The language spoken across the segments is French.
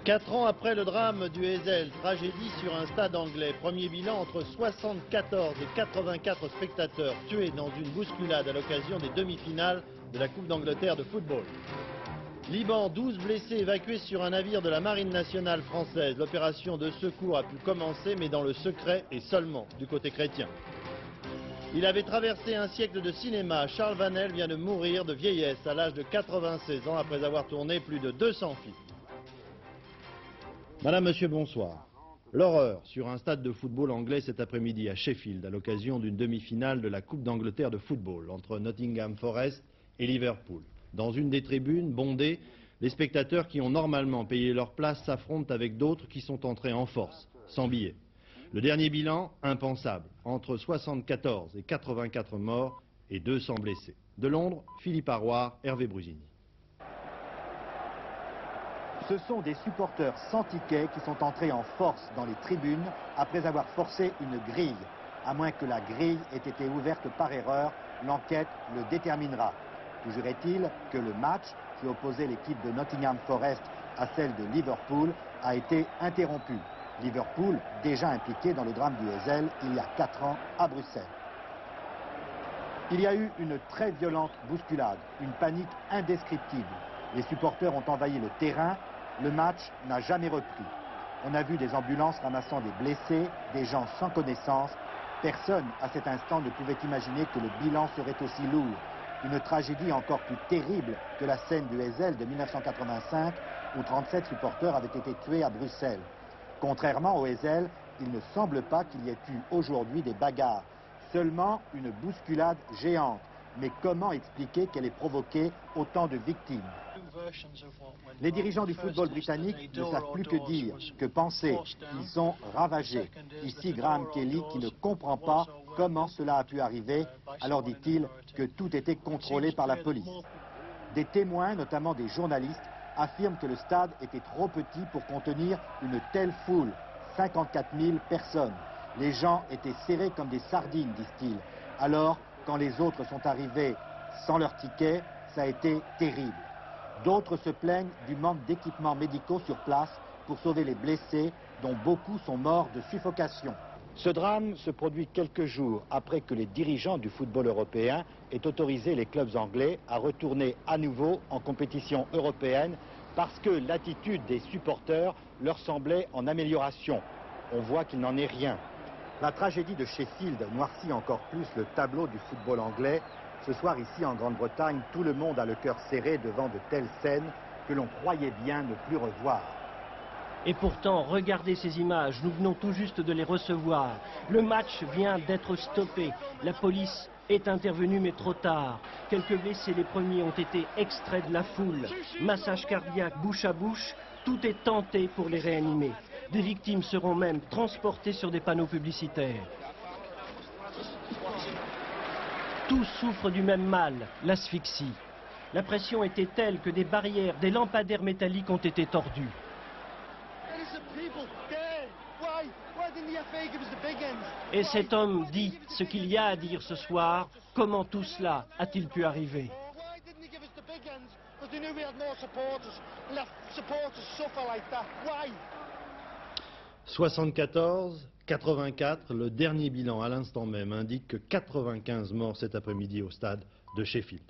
4 ans après le drame du Heysel, tragédie sur un stade anglais. Premier bilan entre 74 et 84 spectateurs tués dans une bousculade à l'occasion des demi-finales de la Coupe d'Angleterre de football. Liban, 12 blessés évacués sur un navire de la Marine nationale française. L'opération de secours a pu commencer, mais dans le secret et seulement du côté chrétien. Il avait traversé un siècle de cinéma. Charles Vanel vient de mourir de vieillesse à l'âge de 96 ans après avoir tourné plus de 200 films. Madame, Monsieur, bonsoir. L'horreur sur un stade de football anglais cet après-midi à Sheffield à l'occasion d'une demi-finale de la Coupe d'Angleterre de football entre Nottingham Forest et Liverpool. Dans une des tribunes bondées, les spectateurs qui ont normalement payé leur place s'affrontent avec d'autres qui sont entrés en force, sans billets. Le dernier bilan, impensable, entre 74 et 84 morts et 200 blessés. De Londres, Philippe Arroir, Hervé Brusini. Ce sont des supporters sans ticket qui sont entrés en force dans les tribunes après avoir forcé une grille. À moins que la grille ait été ouverte par erreur, l'enquête le déterminera. Toujours est-il que le match qui opposait l'équipe de Nottingham Forest à celle de Liverpool a été interrompu. Liverpool, déjà impliqué dans le drame du Heysel il y a 4 ans à Bruxelles. Il y a eu une très violente bousculade, une panique indescriptible. Les supporters ont envahi le terrain. Le match n'a jamais repris. On a vu des ambulances ramassant des blessés, des gens sans connaissance. Personne, à cet instant, ne pouvait imaginer que le bilan serait aussi lourd. Une tragédie encore plus terrible que la scène du Heysel de 1985, où 37 supporters avaient été tués à Bruxelles. Contrairement au Heysel, il ne semble pas qu'il y ait eu aujourd'hui des bagarres. Seulement une bousculade géante. Mais comment expliquer qu'elle ait provoqué autant de victimes? Les dirigeants du football britannique ne savent plus que dire, que penser. Ils sont ravagés. Ici Graham Kelly qui ne comprend pas comment cela a pu arriver. Alors dit-il que tout était contrôlé par la police. Des témoins, notamment des journalistes, affirment que le stade était trop petit pour contenir une telle foule. 54 000 personnes. Les gens étaient serrés comme des sardines, disent-ils. Alors, quand les autres sont arrivés sans leur ticket, ça a été terrible. D'autres se plaignent du manque d'équipements médicaux sur place pour sauver les blessés, dont beaucoup sont morts de suffocation. Ce drame se produit quelques jours après que les dirigeants du football européen aient autorisé les clubs anglais à retourner à nouveau en compétition européenne parce que l'attitude des supporters leur semblait en amélioration. On voit qu'il n'en est rien. La tragédie de Sheffield noircit encore plus le tableau du football anglais. Ce soir, ici en Grande-Bretagne, tout le monde a le cœur serré devant de telles scènes que l'on croyait bien ne plus revoir. Et pourtant, regardez ces images, nous venons tout juste de les recevoir. Le match vient d'être stoppé. La police est intervenue, mais trop tard. Quelques blessés, les premiers, ont été extraits de la foule. Massage cardiaque, bouche à bouche, tout est tenté pour les réanimer. Des victimes seront même transportées sur des panneaux publicitaires. Tous souffrent du même mal, l'asphyxie. La pression était telle que des barrières, des lampadaires métalliques ont été tordus. Et cet homme dit ce qu'il y a à dire ce soir. Comment tout cela a-t-il pu arriver? 74, 84, le dernier bilan à l'instant même indique que 95 morts cet après-midi au stade de Sheffield.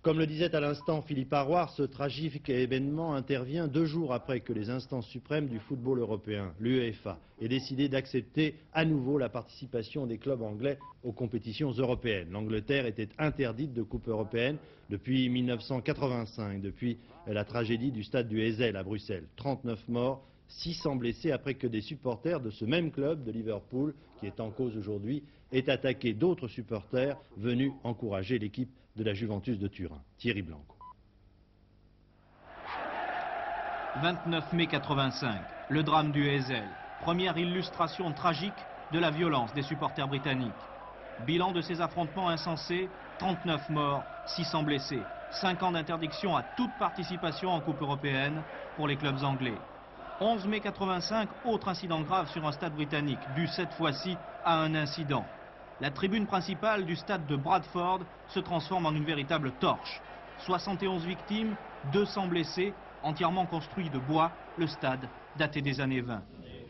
Comme le disait à l'instant Philippe Arroir, ce tragique événement intervient 2 jours après que les instances suprêmes du football européen, l'UEFA, aient décidé d'accepter à nouveau la participation des clubs anglais aux compétitions européennes. L'Angleterre était interdite de Coupe européenne depuis 1985, depuis la tragédie du stade du Heysel à Bruxelles. 39 morts, 600 blessés après que des supporters de ce même club de Liverpool, qui est en cause aujourd'hui, aient attaqué d'autres supporters venus encourager l'équipe de la Juventus de Turin. Thierry Blanco. 29 mai 85, le drame du Heysel. Première illustration tragique de la violence des supporters britanniques. Bilan de ces affrontements insensés, 39 morts, 600 blessés. 5 ans d'interdiction à toute participation en Coupe européenne pour les clubs anglais. 11 mai 85, autre incident grave sur un stade britannique, dû cette fois-ci à un incident. La tribune principale du stade de Bradford se transforme en une véritable torche. 71 victimes, 200 blessés, Entièrement construit de bois, le stade daté des années 20.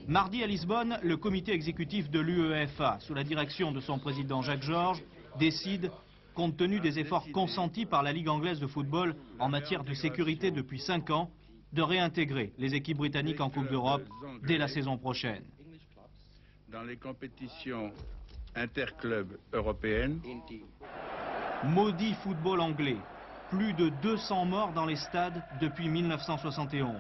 Mardi à Lisbonne, le comité exécutif de l'UEFA, sous la direction de son président Jacques Georges, décide, compte tenu des efforts consentis par la Ligue anglaise de football en matière de sécurité depuis 5 ans, de réintégrer les équipes britanniques en Coupe d'Europe dès la saison prochaine. Dans les compétitions interclubs européennes. Maudit football anglais. Plus de 200 morts dans les stades depuis 1971.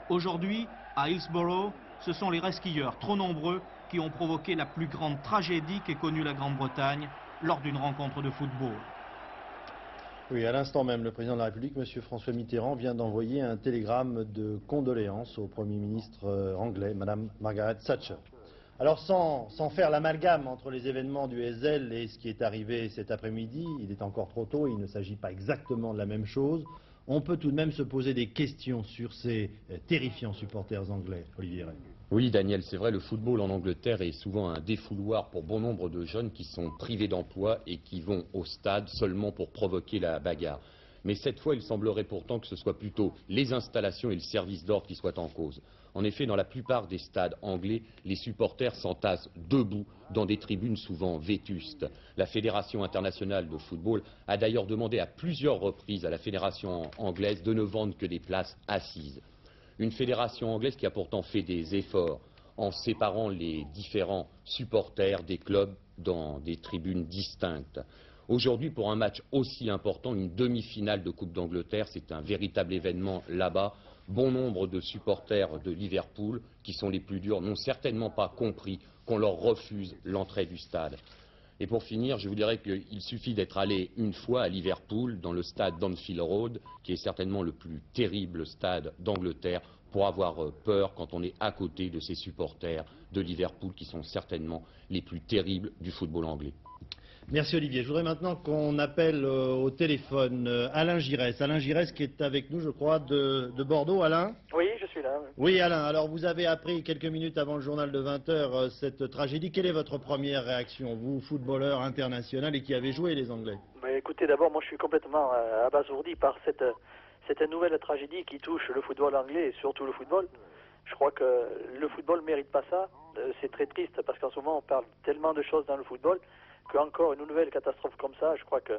Aujourd'hui, à Hillsborough, ce sont les resquilleurs trop nombreux qui ont provoqué la plus grande tragédie qu'ait connue la Grande-Bretagne lors d'une rencontre de football. Oui, à l'instant même, le président de la République, M. François Mitterrand, vient d'envoyer un télégramme de condoléances au Premier ministre anglais, Mme Margaret Thatcher. Alors sans faire l'amalgame entre les événements du Heysel et ce qui est arrivé cet après-midi, il est encore trop tôt, il ne s'agit pas exactement de la même chose, on peut tout de même se poser des questions sur ces terrifiants supporters anglais, Olivier Ray. Oui, Daniel, c'est vrai, le football en Angleterre est souvent un défouloir pour bon nombre de jeunes qui sont privés d'emploi et qui vont au stade seulement pour provoquer la bagarre. Mais cette fois, il semblerait pourtant que ce soit plutôt les installations et le service d'ordre qui soient en cause. En effet, dans la plupart des stades anglais, les supporters s'entassent debout dans des tribunes souvent vétustes. La Fédération internationale de football a d'ailleurs demandé à plusieurs reprises à la Fédération anglaise de ne vendre que des places assises. Une fédération anglaise qui a pourtant fait des efforts en séparant les différents supporters des clubs dans des tribunes distinctes. Aujourd'hui, pour un match aussi important, une demi-finale de Coupe d'Angleterre, c'est un véritable événement là-bas. Bon nombre de supporters de Liverpool, qui sont les plus durs, n'ont certainement pas compris qu'on leur refuse l'entrée du stade. Et pour finir, je vous dirais qu'il suffit d'être allé une fois à Liverpool, dans le stade d'Anfield Road, qui est certainement le plus terrible stade d'Angleterre, pour avoir peur quand on est à côté de ces supporters de Liverpool, qui sont certainement les plus terribles du football anglais. Merci Olivier. Je voudrais maintenant qu'on appelle au téléphone Alain Giresse. Alain Giresse qui est avec nous, je crois, de Bordeaux. Alain ? Oui, je suis là. Oui Alain, alors vous avez appris quelques minutes avant le journal de 20h cette tragédie. Quelle est votre première réaction, vous, footballeur international et qui avez joué les Anglais ? Écoutez, d'abord, moi je suis complètement abasourdi par cette nouvelle tragédie qui touche le football anglais et surtout le football. Je crois que le football ne mérite pas ça. C'est très triste parce qu'en ce moment on parle tellement de choses dans le football qu'encore une nouvelle catastrophe comme ça, je crois que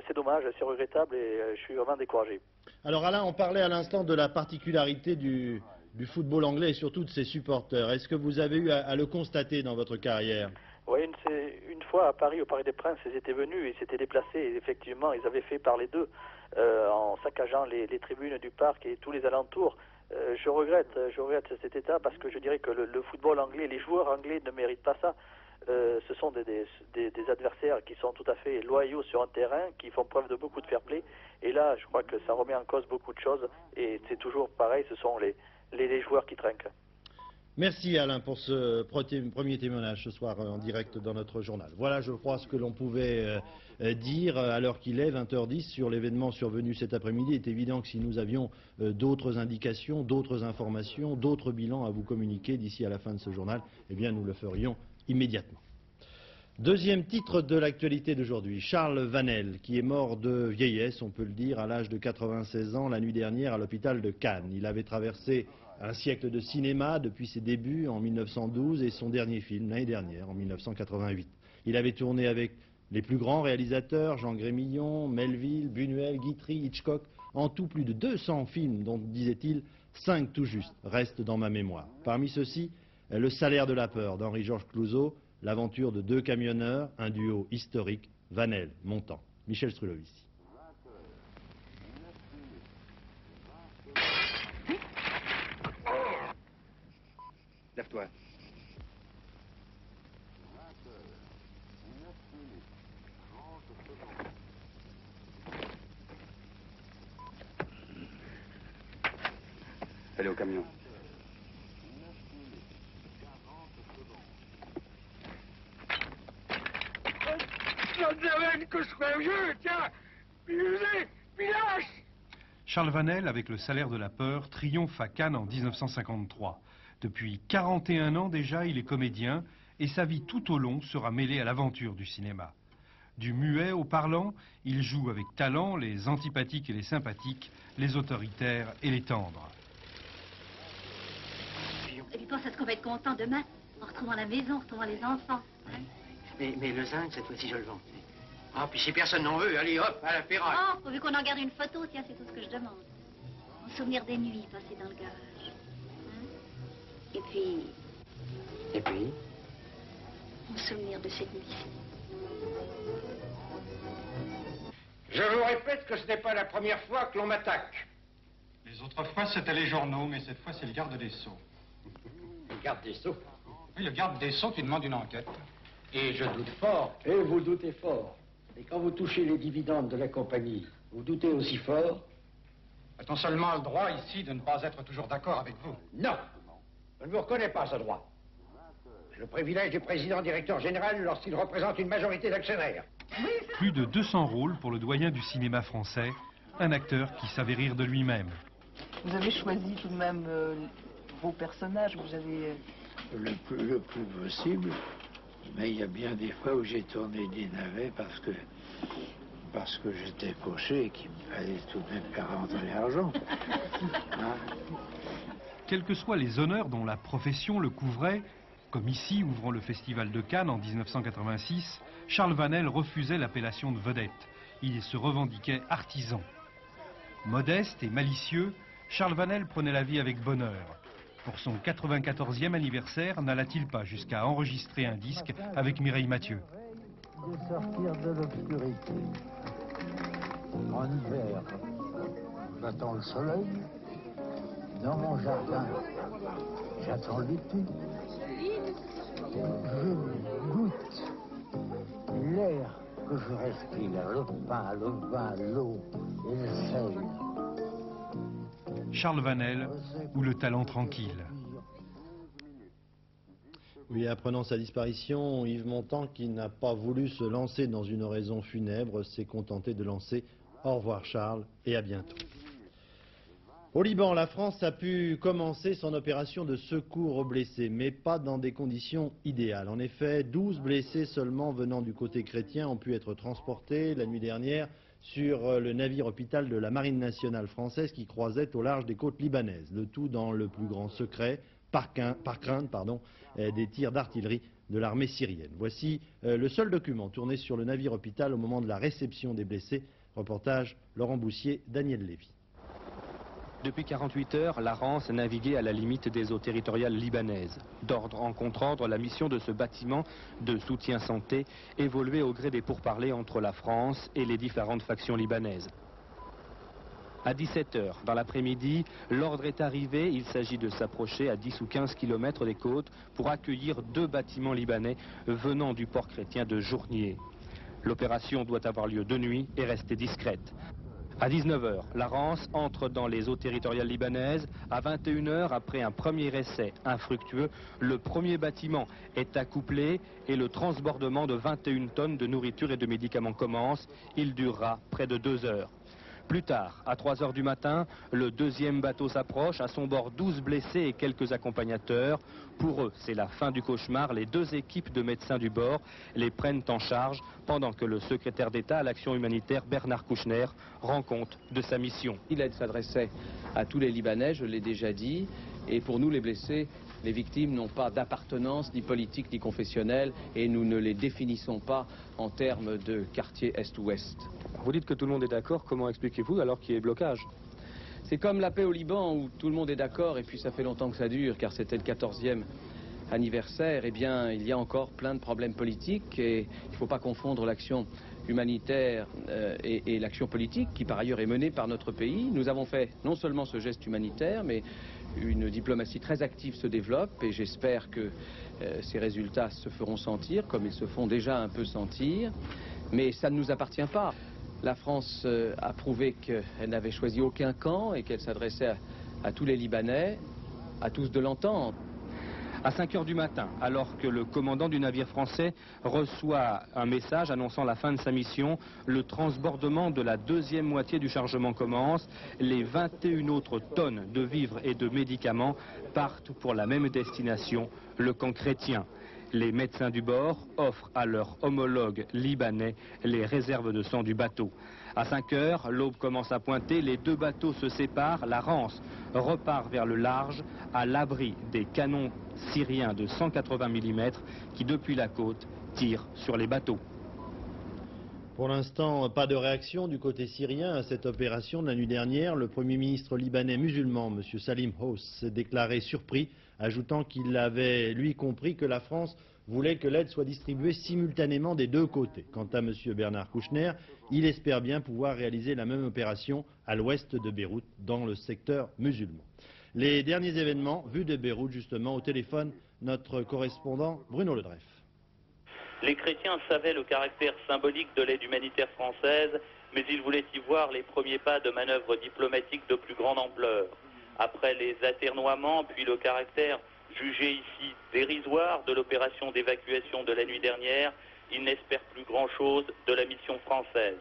c'est dommage, c'est regrettable et je suis vraiment découragé. Alors Alain, on parlait à l'instant de la particularité du football anglais et surtout de ses supporters. Est-ce que vous avez eu à le constater dans votre carrière ? Oui, une fois à Paris, au Parc des Princes, ils étaient venus, ils s'étaient déplacés et effectivement ils avaient fait parler d'eux en saccageant les tribunes du parc et tous les alentours. Je regrette cet état parce que je dirais que le football anglais, les joueurs anglais ne méritent pas ça. Ce sont des adversaires qui sont tout à fait loyaux sur un terrain, qui font preuve de beaucoup de fair play. Et là, je crois que ça remet en cause beaucoup de choses. Et c'est toujours pareil, ce sont les joueurs qui trinquent. Merci Alain pour ce premier témoignage ce soir en direct dans notre journal. Voilà, je crois, ce que l'on pouvait dire à l'heure qu'il est, 20h10, sur l'événement survenu cet après-midi. Il est évident que si nous avions d'autres indications, d'autres informations, d'autres bilans à vous communiquer d'ici à la fin de ce journal, eh bien nous le ferions immédiatement. Deuxième titre de l'actualité d'aujourd'hui, Charles Vanel, qui est mort de vieillesse, on peut le dire, à l'âge de 96 ans la nuit dernière à l'hôpital de Cannes. Il avait traversé un siècle de cinéma depuis ses débuts en 1912 et son dernier film l'année dernière, en 1988. Il avait tourné avec les plus grands réalisateurs, Jean Grémillon, Melville, Buñuel, Guitry, Hitchcock, en tout plus de 200 films dont, disait-il, 5 tout juste restent dans ma mémoire. Parmi ceux-ci, Le salaire de la peur d'Henri-Georges Clouzot, l'aventure de deux camionneurs, un duo historique, Vanel, Montand. Michel Strulovici. Lève-toi. Allez au camion. Que je serais vieux, tiens, puis lâche. Charles Vanel, avec Le salaire de la peur, triomphe à Cannes en 1953. Depuis 41 ans déjà, il est comédien et sa vie tout au long sera mêlée à l'aventure du cinéma. Du muet au parlant, il joue avec talent les antipathiques et les sympathiques, les autoritaires et les tendres. Et puis pense à ce qu'on va être content demain, en retrouvant la maison, en retrouvant les enfants. Hein? Mais le zinc, cette fois-ci, je le vends. Ah, puis si personne n'en veut, allez hop, à la ferraille. Oh, pourvu qu'on en garde une photo, tiens, c'est tout ce que je demande. En souvenir des nuits passées dans le garage. Hein? Et puis... Et puis? En souvenir de cette nuit-ci. Je vous répète que ce n'est pas la première fois que l'on m'attaque. Les autres fois, c'était les journaux, mais cette fois, c'est le garde des Sceaux. Le garde des Sceaux? Oui, le garde des Sceaux qui demande une enquête. Et je doute fort. Et vous doutez fort. Et quand vous touchez les dividendes de la compagnie, vous doutez aussi fort? A-t-on seulement le droit ici de ne pas être toujours d'accord avec vous? Non. Je ne vous reconnais pas ce droit. C'est le privilège du président directeur général lorsqu'il représente une majorité d'actionnaires. Plus de 200 rôles pour le doyen du cinéma français, un acteur qui savait rire de lui-même. Vous avez choisi tout de même vos personnages, vous avez... Le plus possible, mais il y a bien des fois où j'ai tourné des navets parce que j'étais fauché et qu'il me fallait tout de même faire rentrer l'argent. Hein? Quels que soient les honneurs dont la profession le couvrait, comme ici, ouvrant le Festival de Cannes en 1986, Charles Vanel refusait l'appellation de vedette. Il se revendiquait artisan. Modeste et malicieux, Charles Vanel prenait la vie avec bonheur. Pour son 94e anniversaire, n'alla-t-il pas jusqu'à enregistrer un disque avec Mireille Mathieu? De sortir de l'obscurité. En hiver, j'attends le soleil. Dans mon jardin, j'attends l'été. Je goûte l'air que je respire, le pain, le vin, l'eau et le sel. Charles Vanel ou le talent tranquille. Oui, apprenant sa disparition, Yves Montand, qui n'a pas voulu se lancer dans une oraison funèbre, s'est contenté de lancer « Au revoir Charles et à bientôt ». Au Liban, la France a pu commencer son opération de secours aux blessés, mais pas dans des conditions idéales. En effet, 12 blessés seulement venant du côté chrétien ont pu être transportés la nuit dernière sur le navire-hôpital de la Marine nationale française qui croisait au large des côtes libanaises. Le tout dans le plus grand secret, par crainte des tirs d'artillerie de l'armée syrienne. Voici le seul document tourné sur le navire-hôpital au moment de la réception des blessés. Reportage Laurent Boussier, Daniel Lévy. Depuis 48 heures, la Rance naviguait à la limite des eaux territoriales libanaises. D'ordre en contre-ordre, la mission de ce bâtiment de soutien santé évoluait au gré des pourparlers entre la France et les différentes factions libanaises. À 17 h, dans l'après-midi, l'ordre est arrivé. Il s'agit de s'approcher à 10 ou 15 km des côtes pour accueillir 2 bâtiments libanais venant du port chrétien de Journier. L'opération doit avoir lieu de nuit et rester discrète. À 19 h, la Rance entre dans les eaux territoriales libanaises. À 21 h, après un premier essai infructueux, le premier bâtiment est accouplé et le transbordement de 21 tonnes de nourriture et de médicaments commence. Il durera près de 2 heures. Plus tard, à 3 h du matin, le deuxième bateau s'approche, à son bord 12 blessés et quelques accompagnateurs. Pour eux, c'est la fin du cauchemar. Les 2 équipes de médecins du bord les prennent en charge pendant que le secrétaire d'État à l'action humanitaire, Bernard Kouchner, rend compte de sa mission. L'aide s'adressait à tous les Libanais, je l'ai déjà dit, et pour nous les blessés, les victimes n'ont pas d'appartenance ni politique ni confessionnelle et nous ne les définissons pas en termes de quartier est-ouest. Vous dites que tout le monde est d'accord, comment expliquez-vous alors qu'il y ait blocage? C'est comme la paix au Liban où tout le monde est d'accord et puis ça fait longtemps que ça dure car c'était le 14e anniversaire. Eh bien, il y a encore plein de problèmes politiques et il ne faut pas confondre l'action humanitaire et l'action politique qui par ailleurs est menée par notre pays. Nous avons fait non seulement ce geste humanitaire mais une diplomatie très active se développe et j'espère que ces résultats se feront sentir comme ils se font déjà un peu sentir. Mais ça ne nous appartient pas. La France a prouvé qu'elle n'avait choisi aucun camp et qu'elle s'adressait à tous les Libanais, à tous de l'entente. À 5 h du matin, alors que le commandant du navire français reçoit un message annonçant la fin de sa mission, le transbordement de la deuxième moitié du chargement commence. Les 21 autres tonnes de vivres et de médicaments partent pour la même destination, le camp chrétien. Les médecins du bord offrent à leurs homologues libanais les réserves de sang du bateau. À 5 heures, l'aube commence à pointer, les deux bateaux se séparent, la Rance repart vers le large, à l'abri des canons syriens de 180 mm qui, depuis la côte, tirent sur les bateaux. Pour l'instant, pas de réaction du côté syrien à cette opération de la nuit dernière. Le Premier ministre libanais musulman, M. Salim Hous, s'est déclaré surpris, ajoutant qu'il avait, lui, compris que la France voulait que l'aide soit distribuée simultanément des deux côtés. Quant à M. Bernard Kouchner, il espère bien pouvoir réaliser la même opération à l'ouest de Beyrouth, dans le secteur musulman. Les derniers événements vus de Beyrouth, justement, au téléphone, notre correspondant Bruno Ledreff. Les chrétiens savaient le caractère symbolique de l'aide humanitaire française, mais ils voulaient y voir les premiers pas de manœuvres diplomatiques de plus grande ampleur. Après les atermoiements, puis le caractère jugé ici dérisoire de l'opération d'évacuation de la nuit dernière, ils n'espèrent plus grand-chose de la mission française.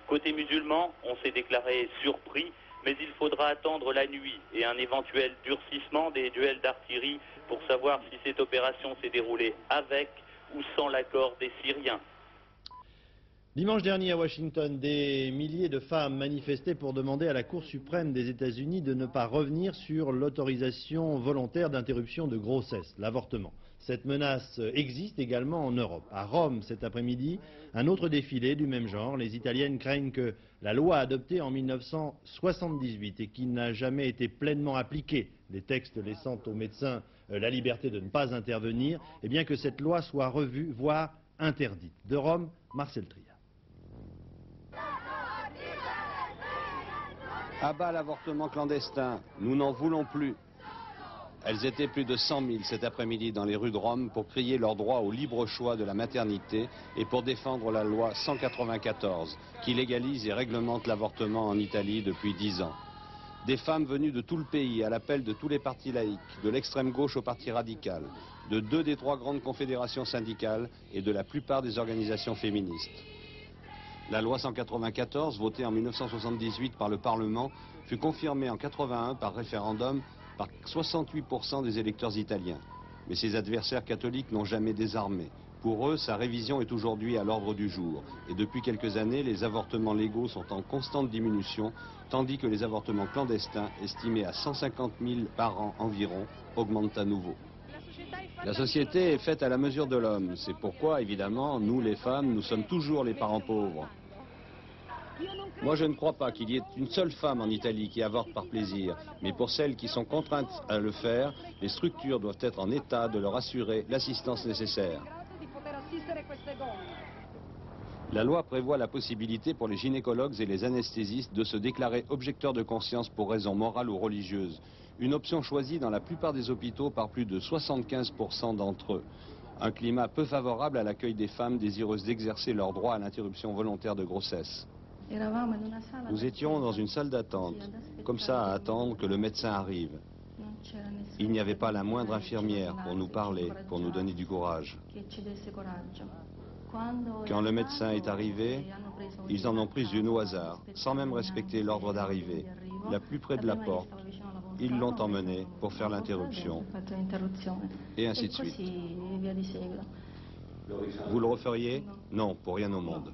Côté musulman, on s'est déclaré surpris, mais il faudra attendre la nuit et un éventuel durcissement des duels d'artillerie pour savoir si cette opération s'est déroulée avec ou sans l'accord des Syriens. Dimanche dernier à Washington, des milliers de femmes manifestaient pour demander à la Cour suprême des États-Unis de ne pas revenir sur l'autorisation volontaire d'interruption de grossesse, l'avortement. Cette menace existe également en Europe. À Rome, cet après-midi, un autre défilé du même genre. Les Italiennes craignent que la loi adoptée en 1978 et qui n'a jamais été pleinement appliquée, les textes laissant aux médecins la liberté de ne pas intervenir, eh bien que cette loi soit revue, voire interdite. De Rome, Marcel Tria. À bas l'avortement clandestin, nous n'en voulons plus. Elles étaient plus de 100 000 cet après-midi dans les rues de Rome pour crier leur droit au libre choix de la maternité et pour défendre la loi 194 qui légalise et réglemente l'avortement en Italie depuis 10 ans. Des femmes venues de tout le pays à l'appel de tous les partis laïcs, de l'extrême gauche au parti radical, de 2 des 3 grandes confédérations syndicales et de la plupart des organisations féministes. La loi 194, votée en 1978 par le Parlement, fut confirmée en 81 par référendum par 68% des électeurs italiens. Mais ses adversaires catholiques n'ont jamais désarmé. Pour eux, sa révision est aujourd'hui à l'ordre du jour. Et depuis quelques années, les avortements légaux sont en constante diminution, tandis que les avortements clandestins, estimés à 150 000 par an environ, augmentent à nouveau. La société est faite à la mesure de l'homme. C'est pourquoi, évidemment, nous les femmes, nous sommes toujours les parents pauvres. Moi, je ne crois pas qu'il y ait une seule femme en Italie qui avorte par plaisir. Mais pour celles qui sont contraintes à le faire, les structures doivent être en état de leur assurer l'assistance nécessaire. La loi prévoit la possibilité pour les gynécologues et les anesthésistes de se déclarer objecteurs de conscience pour raisons morales ou religieuses. Une option choisie dans la plupart des hôpitaux par plus de 75% d'entre eux. Un climat peu favorable à l'accueil des femmes désireuses d'exercer leur droit à l'interruption volontaire de grossesse. Nous étions dans une salle d'attente, comme ça à attendre que le médecin arrive. Il n'y avait pas la moindre infirmière pour nous parler, pour nous donner du courage. Quand le médecin est arrivé, ils en ont pris une au hasard, sans même respecter l'ordre d'arrivée. La plus près de la porte, ils l'ont emmené pour faire l'interruption, et ainsi de suite. Vous le referiez? Non, pour rien au monde.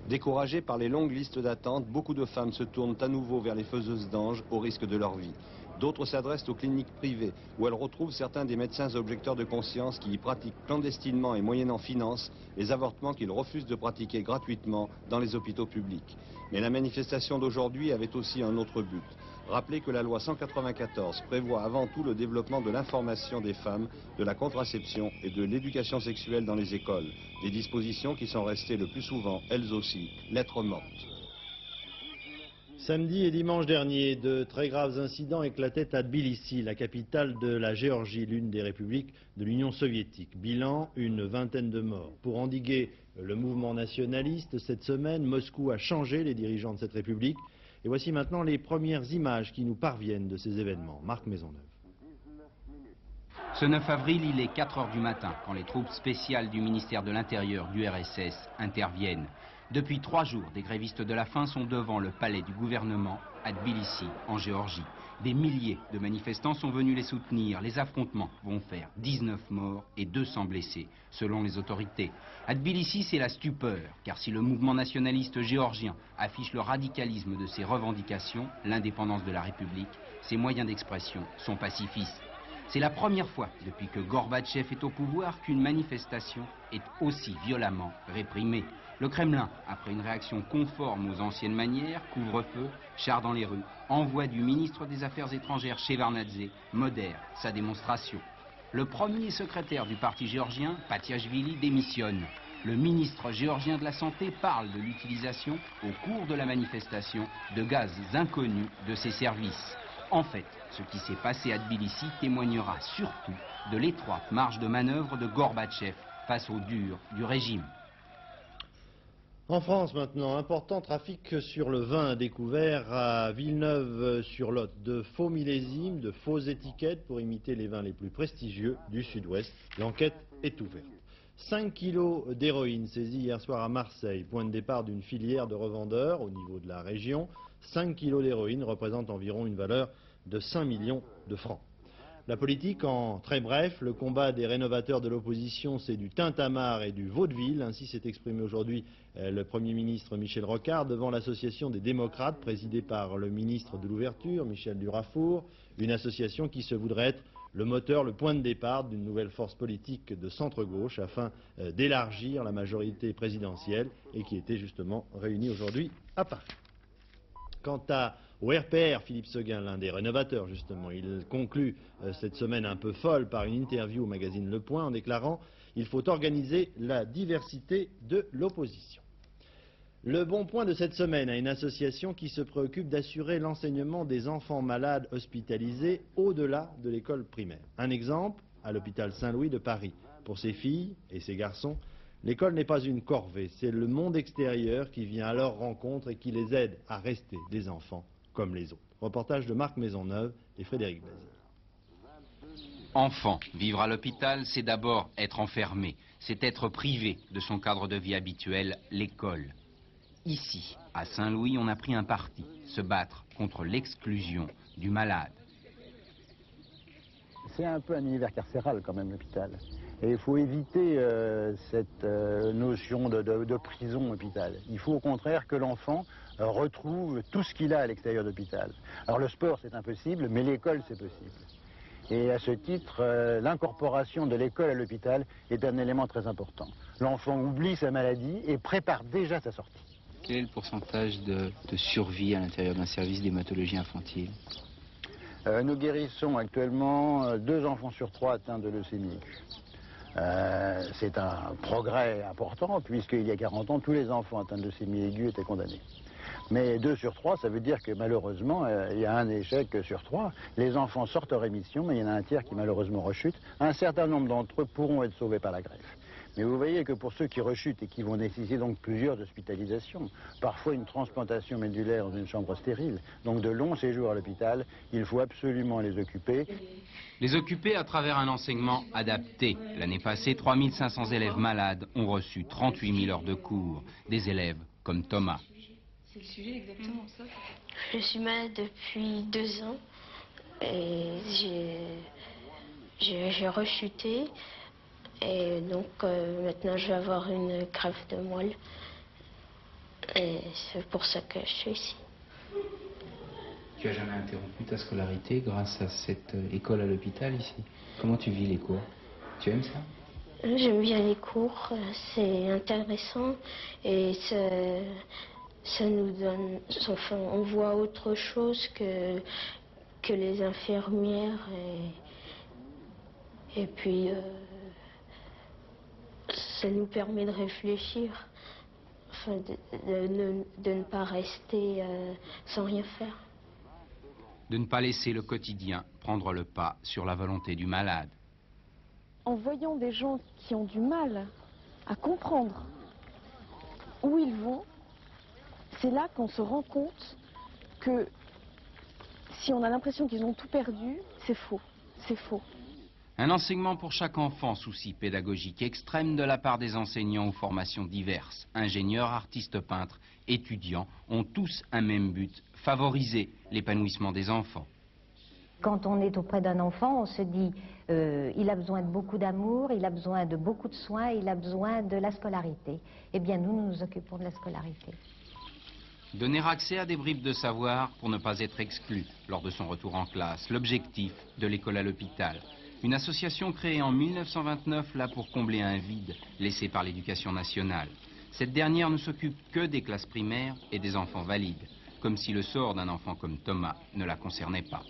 Découragées par les longues listes d'attente, beaucoup de femmes se tournent à nouveau vers les faiseuses d'anges au risque de leur vie. D'autres s'adressent aux cliniques privées, où elles retrouvent certains des médecins objecteurs de conscience qui y pratiquent clandestinement et moyennant finance les avortements qu'ils refusent de pratiquer gratuitement dans les hôpitaux publics. Mais la manifestation d'aujourd'hui avait aussi un autre but. Rappeler que la loi 194 prévoit avant tout le développement de l'information des femmes, de la contraception et de l'éducation sexuelle dans les écoles. Des dispositions qui sont restées le plus souvent, elles aussi, lettres mortes. Samedi et dimanche dernier, de très graves incidents éclataient à Tbilissi, la capitale de la Géorgie, l'une des républiques de l'Union soviétique. Bilan, une vingtaine de morts. Pour endiguer le mouvement nationaliste, cette semaine, Moscou a changé les dirigeants de cette république. Et voici maintenant les premières images qui nous parviennent de ces événements. Marc Maisonneuve. Ce 9 avril, il est 4 heures du matin quand les troupes spéciales du ministère de l'Intérieur du RSS interviennent. Depuis 3 jours, des grévistes de la faim sont devant le palais du gouvernement à Tbilissi, en Géorgie. Des milliers de manifestants sont venus les soutenir. Les affrontements vont faire 19 morts et 200 blessés, selon les autorités. À Tbilissi, c'est la stupeur, car si le mouvement nationaliste géorgien affiche le radicalisme de ses revendications, l'indépendance de la République, ses moyens d'expression sont pacifistes. C'est la première fois depuis que Gorbatchev est au pouvoir qu'une manifestation est aussi violemment réprimée. Le Kremlin, après une réaction conforme aux anciennes manières, couvre-feu, chars dans les rues, envoi du ministre des Affaires étrangères Shevardnadze, modère sa démonstration. Le premier secrétaire du parti géorgien, Patiashvili, démissionne. Le ministre géorgien de la Santé parle de l'utilisation, au cours de la manifestation, de gaz inconnus de ses services. En fait, ce qui s'est passé à Tbilissi témoignera surtout de l'étroite marge de manœuvre de Gorbatchev face au dur du régime. En France maintenant, important trafic sur le vin découvert à Villeneuve-sur-Lot. De faux millésimes, de fausses étiquettes pour imiter les vins les plus prestigieux du Sud-Ouest. L'enquête est ouverte. 5 kilos d'héroïne saisie hier soir à Marseille, point de départ d'une filière de revendeurs au niveau de la région. 5 kilos d'héroïne représentent environ une valeur de 5 millions de francs. La politique en très bref, le combat des rénovateurs de l'opposition, c'est du tintamarre et du vaudeville. Ainsi s'est exprimé aujourd'hui le Premier ministre Michel Rocard devant l'association des démocrates présidée par le ministre de l'Ouverture, Michel Durafour, une association qui se voudrait être le moteur, le point de départ d'une nouvelle force politique de centre-gauche afin d'élargir la majorité présidentielle et qui était justement réunie aujourd'hui à Paris. Quant au RPR, Philippe Séguin, l'un des rénovateurs justement, il conclut cette semaine un peu folle par une interview au magazine Le Point en déclarant « Il faut organiser la diversité de l'opposition ». Le bon point de cette semaine à une association qui se préoccupe d'assurer l'enseignement des enfants malades hospitalisés au-delà de l'école primaire. Un exemple, à l'hôpital Saint-Louis de Paris. Pour ces filles et ces garçons, l'école n'est pas une corvée, c'est le monde extérieur qui vient à leur rencontre et qui les aide à rester des enfants comme les autres. Reportage de Marc Maisonneuve et Frédéric Bazille. Enfant, vivre à l'hôpital, c'est d'abord être enfermé. C'est être privé de son cadre de vie habituel, l'école. Ici, à Saint-Louis, on a pris un parti, se battre contre l'exclusion du malade. C'est un peu un univers carcéral quand même, l'hôpital. Et il faut éviter cette notion de prison hôpital. Il faut au contraire que l'enfant retrouve tout ce qu'il a à l'extérieur de l'hôpital. Alors le sport c'est impossible, mais l'école c'est possible. Et à ce titre, l'incorporation de l'école à l'hôpital est un élément très important. L'enfant oublie sa maladie et prépare déjà sa sortie. Quel est le pourcentage de survie à l'intérieur d'un service d'hématologie infantile? Nous guérissons actuellement 2 enfants sur 3 atteints de leucémie aiguë. C'est un progrès important puisqu'il y a 40 ans, tous les enfants atteints de leucémie aiguë étaient condamnés. Mais 2 sur 3, ça veut dire que malheureusement, il y a un échec sur 3. Les enfants sortent en rémission, mais il y en a un tiers qui malheureusement rechute. Un certain nombre d'entre eux pourront être sauvés par la greffe. Mais vous voyez que pour ceux qui rechutent et qui vont nécessiter donc plusieurs hospitalisations, parfois une transplantation médulaire dans une chambre stérile, donc de longs séjours à l'hôpital, il faut absolument les occuper. Les occuper à travers un enseignement adapté. L'année passée, 3500 élèves malades ont reçu 38 000 heures de cours. Des élèves comme Thomas. C'est le sujet exactement ça. Je suis malade depuis 2 ans et j'ai rechuté. Et donc maintenant je vais avoir une greffe de moelle et c'est pour ça que je suis ici. Tu as jamais interrompu ta scolarité grâce à cette école à l'hôpital ici? Comment tu vis les cours? Tu aimes ça? J'aime bien les cours, c'est intéressant et ça nous donne, enfin on voit autre chose que les infirmières et puis ça nous permet de réfléchir, enfin de ne pas rester sans rien faire. De ne pas laisser le quotidien prendre le pas sur la volonté du malade. En voyant des gens qui ont du mal à comprendre où ils vont, c'est là qu'on se rend compte que si on a l'impression qu'ils ont tout perdu, c'est faux, c'est faux. Un enseignement pour chaque enfant, souci pédagogique extrême de la part des enseignants aux formations diverses. Ingénieurs, artistes peintres, étudiants ont tous un même but, favoriser l'épanouissement des enfants. Quand on est auprès d'un enfant, on se dit il a besoin de beaucoup d'amour, il a besoin de beaucoup de soins, il a besoin de la scolarité. Eh bien, nous nous occupons de la scolarité. Donner accès à des bribes de savoir pour ne pas être exclu lors de son retour en classe. L'objectif de l'école à l'hôpital. Une association créée en 1929 là pour combler un vide laissé par l'éducation nationale. Cette dernière ne s'occupe que des classes primaires et des enfants valides, comme si le sort d'un enfant comme Thomas ne la concernait pas.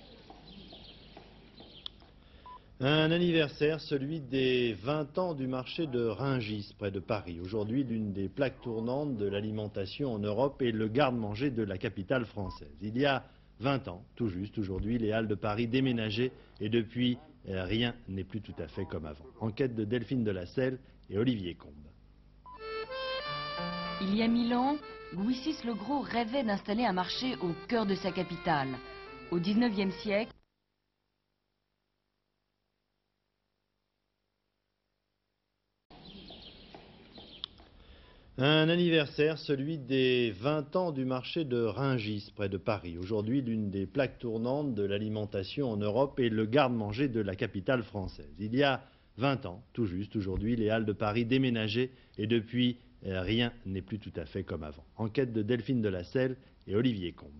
Un anniversaire, celui des 20 ans du marché de Rungis, près de Paris. Aujourd'hui, l'une des plaques tournantes de l'alimentation en Europe et le garde-manger de la capitale française. Il y a 20 ans, tout juste, aujourd'hui, les Halles de Paris déménageaient et depuis, rien n'est plus tout à fait comme avant. Enquête de Delphine Delasselle et Olivier Combes. Il y a 1000 ans, Louis VI le Gros rêvait d'installer un marché au cœur de sa capitale. Au XIXe siècle, Un anniversaire, celui des 20 ans du marché de Rungis, près de Paris. Aujourd'hui, l'une des plaques tournantes de l'alimentation en Europe et le garde-manger de la capitale française. Il y a 20 ans, tout juste, aujourd'hui, les Halles de Paris déménageaient et depuis, rien n'est plus tout à fait comme avant. Enquête de Delphine Delasselle et Olivier Combes.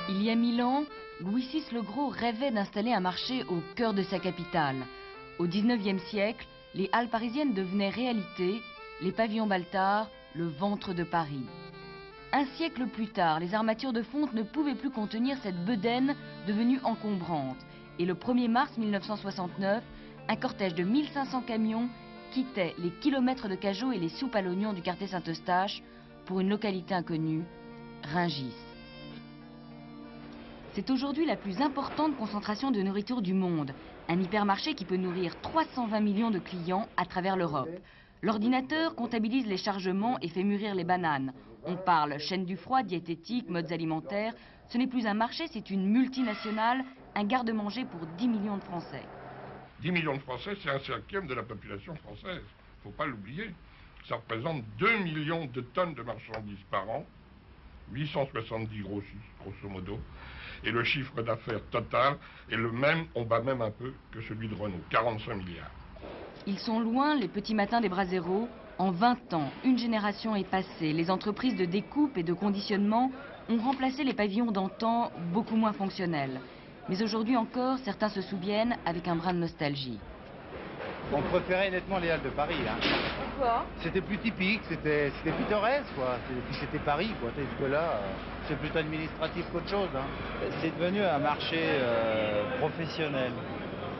il y a 1000 ans, Louis VI le Gros rêvait d'installer un marché au cœur de sa capitale. Au XIXe siècle, les Halles parisiennes devenaient réalité, les pavillons Baltard, le ventre de Paris. Un siècle plus tard, les armatures de fonte ne pouvaient plus contenir cette bedaine devenue encombrante. Et le 1er mars 1969, un cortège de 1500 camions quittait les kilomètres de cajots et les soupes à l'oignon du quartier Saint-Eustache pour une localité inconnue, Rungis. C'est aujourd'hui la plus importante concentration de nourriture du monde. Un hypermarché qui peut nourrir 320 millions de clients à travers l'Europe. L'ordinateur comptabilise les chargements et fait mûrir les bananes. On parle chaîne du froid, diététique, modes alimentaires. Ce n'est plus un marché, c'est une multinationale, un garde-manger pour 10 millions de Français. 10 millions de Français, c'est un cinquième de la population française. Il ne faut pas l'oublier. Ça représente 2 millions de tonnes de marchandises par an, 870 grosso modo. Et le chiffre d'affaires total est le même, on bat même un peu, que celui de Renault, 45 milliards. Ils sont loin, les petits matins des Braseros. En 20 ans, une génération est passée. Les entreprises de découpe et de conditionnement ont remplacé les pavillons d'antan, beaucoup moins fonctionnels. Mais aujourd'hui encore, certains se souviennent avec un brin de nostalgie. On préférait nettement les Halles de Paris. Hein. Pourquoi? C'était plus typique, c'était pittoresque, quoi. Et puis c'était Paris, quoi. Parce que là, c'est plutôt administratif qu'autre chose. Hein. C'est devenu un marché professionnel.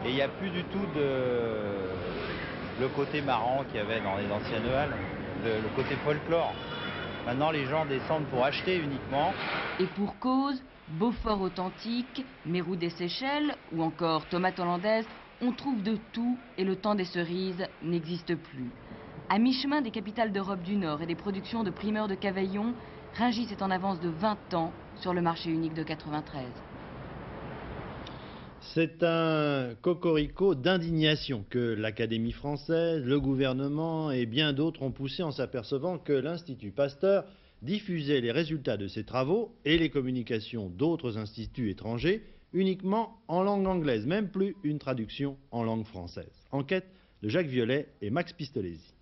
Et il n'y a plus du tout le côté marrant qu'il y avait dans les anciennes halles, le côté folklore. Maintenant, les gens descendent pour acheter uniquement. Et pour cause, Beaufort authentique, Mérou des Seychelles ou encore tomate hollandaise, on trouve de tout et le temps des cerises n'existe plus. À mi-chemin des capitales d'Europe du Nord et des productions de primeurs de Cavaillon, Rungis est en avance de 20 ans sur le marché unique de 93. C'est un cocorico d'indignation que l'Académie française, le gouvernement et bien d'autres ont poussé en s'apercevant que l'Institut Pasteur diffusait les résultats de ses travaux et les communications d'autres instituts étrangers uniquement en langue anglaise, même plus une traduction en langue française. Enquête de Jacques Violet et Max Pistolesi.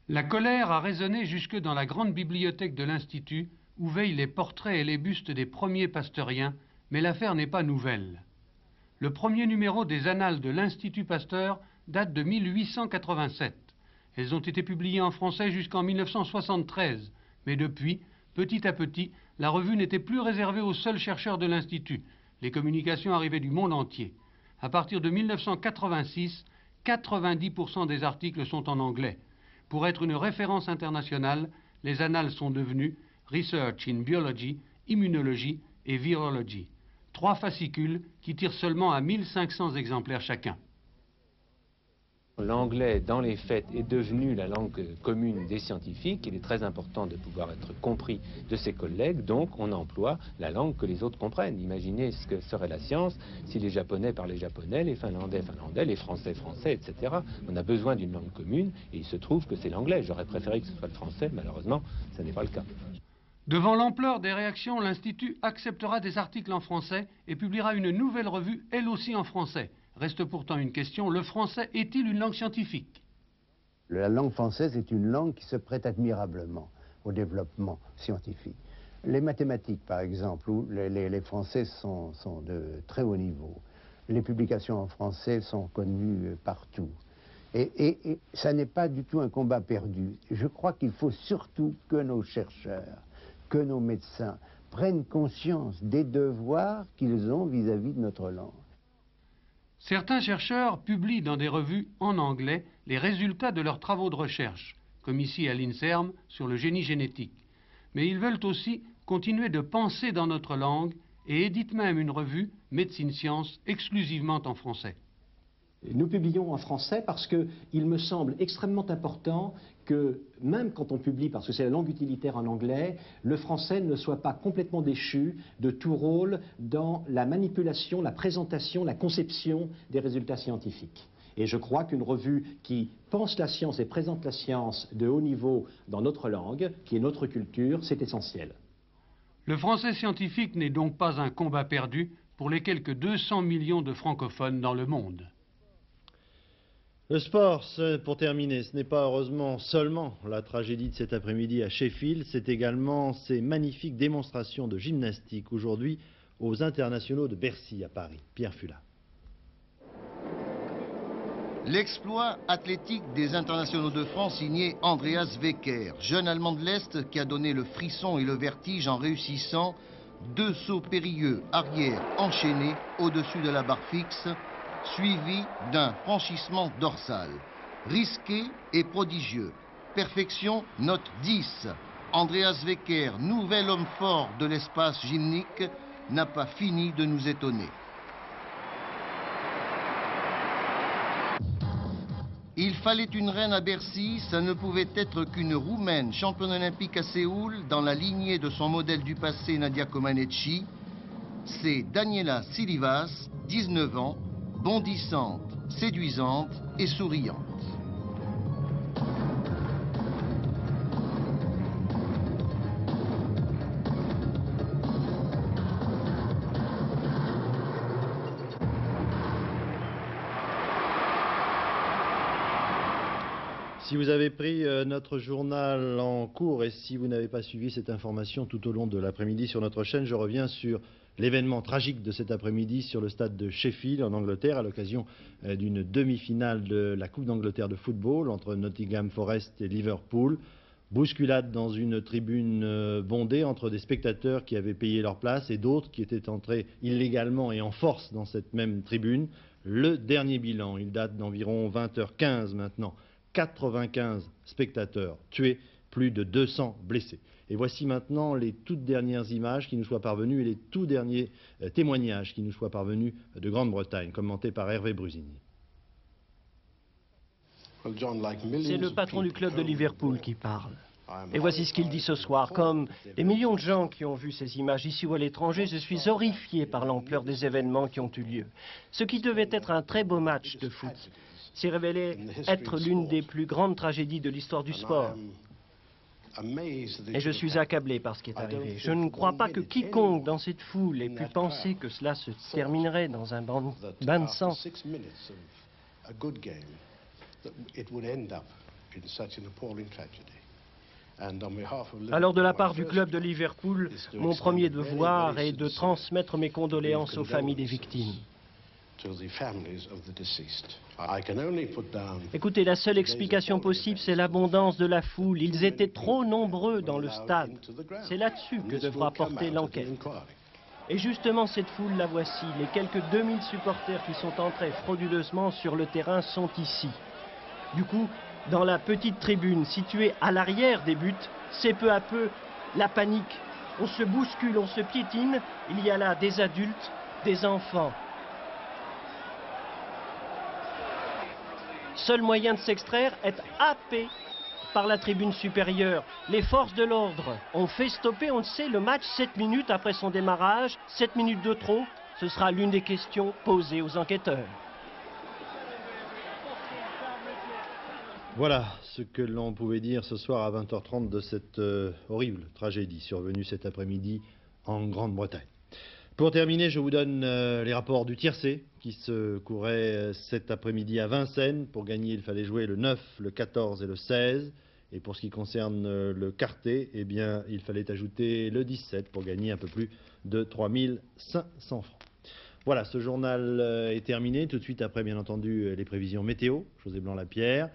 La colère a résonné jusque dans la grande bibliothèque de l'Institut, où veillent les portraits et les bustes des premiers pasteuriens, mais l'affaire n'est pas nouvelle. Le premier numéro des Annales de l'Institut Pasteur date de 1887. Elles ont été publiées en français jusqu'en 1973, mais depuis, petit à petit, la revue n'était plus réservée aux seuls chercheurs de l'Institut. Les communications arrivaient du monde entier. À partir de 1986, 90% des articles sont en anglais. Pour être une référence internationale, les Annales sont devenues Research in Biology, Immunology et Virology. 3 fascicules qui tirent seulement à 1500 exemplaires chacun. L'anglais, dans les faits, est devenu la langue commune des scientifiques. Il est très important de pouvoir être compris de ses collègues, donc on emploie la langue que les autres comprennent. Imaginez ce que serait la science si les Japonais parlaient japonais, les Finlandais finlandais, les Français français, etc. On a besoin d'une langue commune et il se trouve que c'est l'anglais. J'aurais préféré que ce soit le français, malheureusement, ce n'est pas le cas. Devant l'ampleur des réactions, l'Institut acceptera des articles en français et publiera une nouvelle revue, elle aussi en français. Reste pourtant une question, le français est-il une langue scientifique? La langue française est une langue qui se prête admirablement au développement scientifique. Les mathématiques, par exemple, où les Français sont de très haut niveau. Les publications en français sont connues partout. Et ça n'est pas du tout un combat perdu. Je crois qu'il faut surtout que nos chercheurs, que nos médecins prennent conscience des devoirs qu'ils ont vis-à-vis de notre langue. Certains chercheurs publient dans des revues en anglais les résultats de leurs travaux de recherche, comme ici à l'INSERM sur le génie génétique. Mais ils veulent aussi continuer de penser dans notre langue et éditent même une revue, Médecine Science, exclusivement en français. Nous publions en français parce qu'il me semble extrêmement important que, même quand on publie, parce que c'est la langue utilitaire en anglais, le français ne soit pas complètement déchu de tout rôle dans la manipulation, la présentation, la conception des résultats scientifiques. Et je crois qu'une revue qui pense la science et présente la science de haut niveau dans notre langue, qui est notre culture, c'est essentiel. Le français scientifique n'est donc pas un combat perdu pour les quelques 200 millions de francophones dans le monde. Le sport, pour terminer, ce n'est pas heureusement seulement la tragédie de cet après-midi à Sheffield, c'est également ces magnifiques démonstrations de gymnastique aujourd'hui aux internationaux de Bercy à Paris. Pierre Fula. L'exploit athlétique des internationaux de France signé Andreas Wecker, jeune Allemand de l'Est qui a donné le frisson et le vertige en réussissant 2 sauts périlleux arrière enchaînés au-dessus de la barre fixe, suivi d'un franchissement dorsal. Risqué et prodigieux. Perfection, note 10. Andreas Wecker, nouvel homme fort de l'espace gymnique, n'a pas fini de nous étonner. Il fallait une reine à Bercy, ça ne pouvait être qu'une Roumaine, championne olympique à Séoul, dans la lignée de son modèle du passé Nadia Comaneci. C'est Daniela Silivas, 19 ans, bondissante, séduisante et souriante. Si vous avez pris notre journal en cours et si vous n'avez pas suivi cette information tout au long de l'après-midi sur notre chaîne, je reviens sur l'événement tragique de cet après-midi sur le stade de Sheffield en Angleterre à l'occasion d'une demi-finale de la Coupe d'Angleterre de football entre Nottingham Forest et Liverpool. Bousculade dans une tribune bondée entre des spectateurs qui avaient payé leur place et d'autres qui étaient entrés illégalement et en force dans cette même tribune. Le dernier bilan, il date d'environ 20h15 maintenant. 95 spectateurs tués, plus de 200 blessés. Et voici maintenant les toutes dernières images qui nous soient parvenues et les tout derniers témoignages qui nous soient parvenus de Grande-Bretagne, commentés par Hervé Brusini. C'est le patron du club de Liverpool qui parle. Et voici ce qu'il dit ce soir. Comme les millions de gens qui ont vu ces images ici ou à l'étranger, je suis horrifié par l'ampleur des événements qui ont eu lieu. Ce qui devait être un très beau match de foot s'est révélé être l'une des plus grandes tragédies de l'histoire du sport. Et je suis accablé par ce qui est arrivé. Je ne crois pas que quiconque dans cette foule ait pu penser que cela se terminerait dans un bain de sang. Alors de la part du club de Liverpool, mon premier devoir est de transmettre mes condoléances aux familles des victimes. Écoutez, la seule explication possible, c'est l'abondance de la foule. Ils étaient trop nombreux dans le stade. C'est là-dessus que devra porter l'enquête. Et justement, cette foule, la voici. Les quelques 2000 supporters qui sont entrés frauduleusement sur le terrain sont ici. Du coup, dans la petite tribune située à l'arrière des buts, c'est peu à peu la panique. On se bouscule, on se piétine. Il y a là des adultes, des enfants. Seul moyen de s'extraire est happé par la tribune supérieure. Les forces de l'ordre ont fait stopper, on le sait, le match 7 minutes après son démarrage. 7 minutes de trop, ce sera l'une des questions posées aux enquêteurs. Voilà ce que l'on pouvait dire ce soir à 20h30 de cette horrible tragédie survenue cet après-midi en Grande-Bretagne. Pour terminer, je vous donne les rapports du tiercé qui se courait cet après-midi à Vincennes. Pour gagner, il fallait jouer le 9, le 14 et le 16. Et pour ce qui concerne le quarté, eh bien, il fallait ajouter le 17 pour gagner un peu plus de 3500 francs. Voilà, ce journal est terminé. Tout de suite après, bien entendu, les prévisions météo. José Blanc-Lapierre.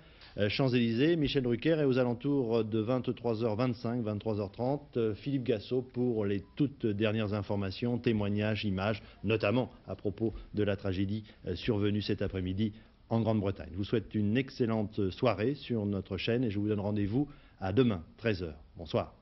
Champs-Élysées, Michel Drucker et aux alentours de 23h25, 23h30, Philippe Gassot pour les toutes dernières informations, témoignages, images, notamment à propos de la tragédie survenue cet après-midi en Grande-Bretagne. Je vous souhaite une excellente soirée sur notre chaîne et je vous donne rendez-vous à demain, 13h. Bonsoir.